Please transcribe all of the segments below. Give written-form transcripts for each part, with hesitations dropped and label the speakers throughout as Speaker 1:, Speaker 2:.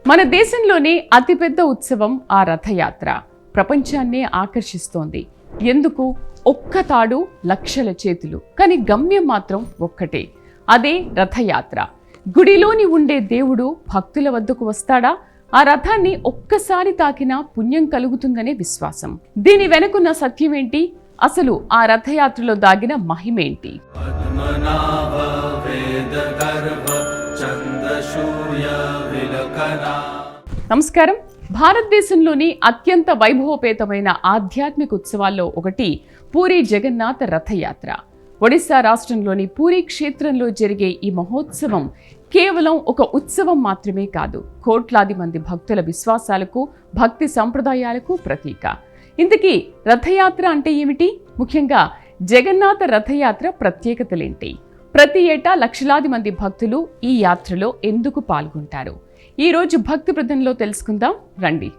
Speaker 1: మన దేశంలోని అతిపెద్ద ఉత్సవం ఆ రథయాత్ర ప్రపంచాన్నే ఆకర్షిస్తోంది. ఎందుకు? ఒక్క తాడు లక్షల చేతులు, కానీ గమ్యం మాత్రం ఒక్కటే, అదే రథయాత్ర. గుడిలోని ఉండే దేవుడు భక్తుల వద్దకు వస్తాడా? ఆ రథాన్ని ఒక్కసారి తాకినా పుణ్యం కలుగుతుందనే విశ్వాసం. దీని వెనుకున్న సత్యమేంటి? అసలు ఆ రథయాత్రలో దాగిన మహిమేంటి? నమస్కారం. భారతదేశంలోని అత్యంత వైభవపేతమైన ఆధ్యాత్మిక ఉత్సవాల్లో ఒకటి పూరి జగన్నాథ రథయాత్ర. ఒడిశా రాష్ట్రంలోని పూరి క్షేత్రంలో జరిగే ఈ మహోత్సవం కేవలం ఒక ఉత్సవం మాత్రమే కాదు, కోట్లాది మంది భక్తుల విశ్వాసాలకు, భక్తి సంప్రదాయాలకు ప్రతీక. ఇంతకీ రథయాత్ర అంటే ఏమిటి? ముఖ్యంగా జగన్నాథ రథయాత్ర ప్రత్యేకతలేంటి? ప్రతి ఏటా లక్షలాది మంది భక్తులు ఈ యాత్రలో ఎందుకు పాల్గొంటారు? ఈ రోజు భక్తి ప్రదంలో తెలుసుకుందాం, రండి.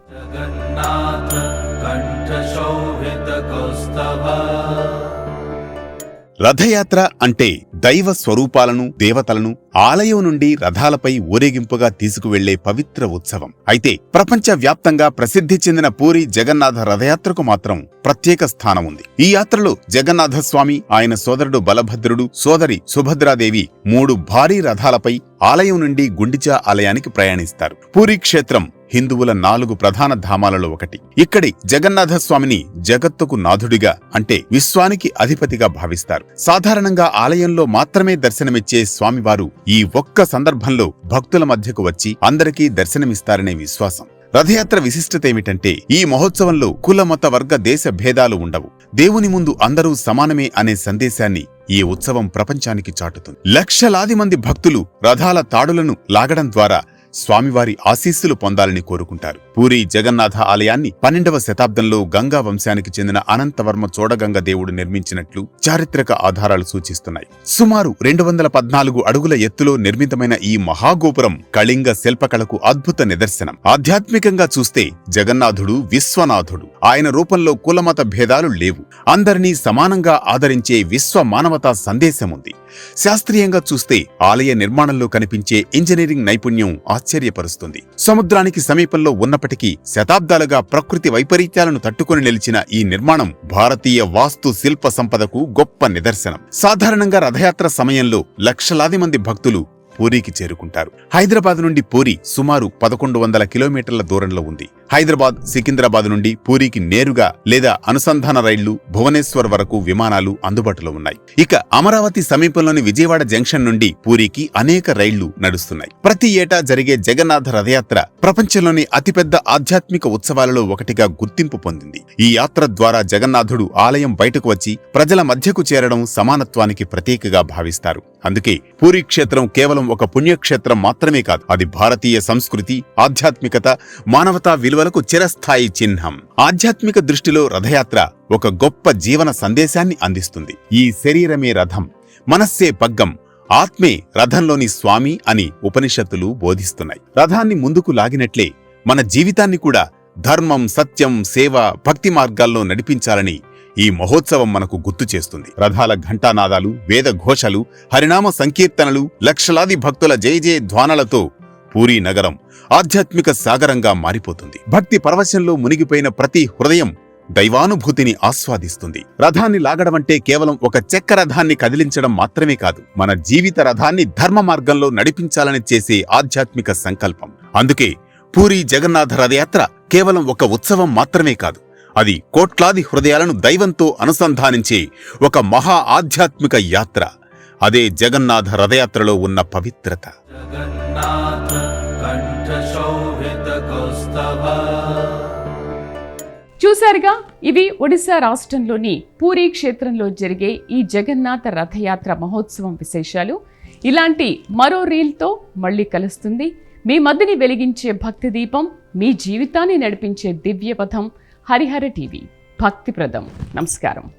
Speaker 2: రథయాత్ర అంటే దైవ స్వరూపాలను, దేవతలను ఆలయం నుండి రథాలపై ఊరేగింపుగా తీసుకువెళ్లే పవిత్ర ఉత్సవం. అయితే ప్రపంచ వ్యాప్తంగా ప్రసిద్ధి చెందిన పూరి జగన్నాథ రథయాత్రకు మాత్రం ప్రత్యేక స్థానం ఉంది. ఈ యాత్రలో జగన్నాథ స్వామి, ఆయన సోదరుడు బలభద్రుడు, సోదరి సుభద్రాదేవి 3 భారీ రథాలపై ఆలయం నుండి గుండిచా ఆలయానికి ప్రయాణిస్తారు. పూరి క్షేత్రం హిందువుల 4 ప్రధాన ధామాలలో ఒకటి. ఇక్కడి జగన్నాథ స్వామిని జగత్తుకు నాథుడిగా, అంటే విశ్వానికి అధిపతిగా భావిస్తారు. సాధారణంగా ఆలయంలో మాత్రమే దర్శనమిచ్చే స్వామివారు ఈ ఒక్క సందర్భంలో భక్తుల మధ్యకు వచ్చి అందరికీ దర్శనమిస్తారనే విశ్వాసం. రథయాత్ర విశిష్టత ఏమిటంటే, ఈ మహోత్సవంలో కుల, మత, వర్గ, దేశ భేదాలు ఉండవు. దేవుని ముందు అందరూ సమానమే అనే సందేశాన్ని ఈ ఉత్సవం ప్రపంచానికి చాటుతుంది. లక్షలాది మంది భక్తులు రథాల తాడులను లాగడం ద్వారా స్వామివారి ఆశీస్సులు పొందాలని కోరుకుంటారు. పూరి జగన్నాథ ఆలయాన్ని 12వ శతాబ్దంలో గంగా వంశానికి చెందిన అనంతవర్మ చోడగంగ దేవుడు నిర్మించినట్లు చారిత్రక ఆధారాలు సూచిస్తున్నాయి. సుమారు 214 అడుగుల ఎత్తులో నిర్మితమైన ఈ మహాగోపురం కళింగ శిల్పకళకు అద్భుత నిదర్శనం. ఆధ్యాత్మికంగా చూస్తే జగన్నాథుడు విశ్వనాథుడు. ఆయన రూపంలో కులమత భేదాలు లేవు. అందరినీ సమానంగా ఆదరించే విశ్వ మానవతా సందేశముంది. శాస్త్రీయంగా చూస్తే ఆలయ నిర్మాణంలో కనిపించే ఇంజనీరింగ్ నైపుణ్యం ఆశ్చర్యపరుస్తుంది. సముద్రానికి సమీపంలో ఉన్నప్పటికీ శతాబ్దాలుగా ప్రకృతి వైపరీత్యాలను తట్టుకుని నిలిచిన ఈ నిర్మాణం భారతీయ వాస్తు శిల్ప సంపదకు గొప్ప నిదర్శనం. సాధారణంగా రథయాత్ర సమయంలో లక్షలాది మంది భక్తులు పూరికి చేరుకుంటారు. హైదరాబాద్ నుండి పూరి సుమారు 1100 కిలోమీటర్ల దూరంలో ఉంది. హైదరాబాద్, సికింద్రాబాద్ నుండి పూరికి నేరుగా లేదా అనుసంధాన రైళ్లు, భువనేశ్వర్ వరకు విమానాలు అందుబాటులో ఉన్నాయి. ఇక అమరావతి సమీపంలోని విజయవాడ జంక్షన్ నుండి పూరికి అనేక రైళ్లు నడుస్తున్నాయి. ప్రతి ఏటా జరిగే జగన్నాథ రథయాత్ర ప్రపంచంలోని అతిపెద్ద ఆధ్యాత్మిక ఉత్సవాలలో ఒకటిగా గుర్తింపు పొందింది. ఈ యాత్ర ద్వారా జగన్నాథుడు ఆలయం బయటకు వచ్చి ప్రజల మధ్యకు చేరడం సమానత్వానికి ప్రతీకగా భావిస్తారు. అందుకే పూరి క్షేత్రం కేవలం ఒక పుణ్యక్షేత్రం మాత్రమే కాదు, అది భారతీయ సంస్కృతి, ఆధ్యాత్మికత, మానవతా విలువలకు చిరస్థాయి చిహ్నం. ఆధ్యాత్మిక దృష్టిలో రథయాత్ర ఒక గొప్ప జీవన సందేశాన్ని అందిస్తుంది. ఈ శరీరమే రథం, మనస్సే పగ్గం, ఆత్మే రథంలోని స్వామి అని ఉపనిషత్తులు బోధిస్తున్నాయి. రథాన్ని ముందుకు లాగినట్లే మన జీవితాన్ని కూడా ధర్మం, సత్యం, సేవ, భక్తి మార్గాల్లో నడిపించాలని ఈ మహోత్సవం మనకు గుర్తు చేస్తుంది. రథాల ఘంటానాదాలు, వేద ఘోషలు, హరినామ సంకీర్తనలు, లక్షలాది భక్తుల జయ జయ ధ్వానాలతో పూరీ నగరం ఆధ్యాత్మిక సాగరంగా మారిపోతుంది. భక్తి పరవశంలో మునిగిపోయిన ప్రతి హృదయం దైవానుభూతిని ఆస్వాదిస్తుంది. రథాన్ని లాగడమంటే కేవలం ఒక చెక్క రథాన్ని కదిలించడం మాత్రమే కాదు, మన జీవిత రథాన్ని ధర్మ మార్గంలో నడిపించాలని చేసే ఆధ్యాత్మిక సంకల్పం. అందుకే పూరీ జగన్నాథ రథయాత్ర కేవలం ఒక ఉత్సవం మాత్రమే కాదు, అది కోట్లాది హృదయాలను దైవంతో అనుసంధానించే ఒక మహా ఆధ్యాత్మిక యాత్ర. అదే జగన్నాథ రథయాత్రలో ఉన్న పవిత్రత.
Speaker 1: చూశారుగా, ఇవి ఒడిశా రాష్ట్రంలోని పూరి క్షేత్రంలో జరిగే ఈ జగన్నాథ రథయాత్ర మహోత్సవం విశేషాలు. ఇలాంటి మరో రీల్తో మళ్ళీ కలుస్తుంది. మీ మధ్యని వెలిగించే భక్తి దీపం, మీ జీవితాన్ని నడిపించే దివ్యపథం. హరిహర టీవీ భక్తిప్రదం. నమస్కారం.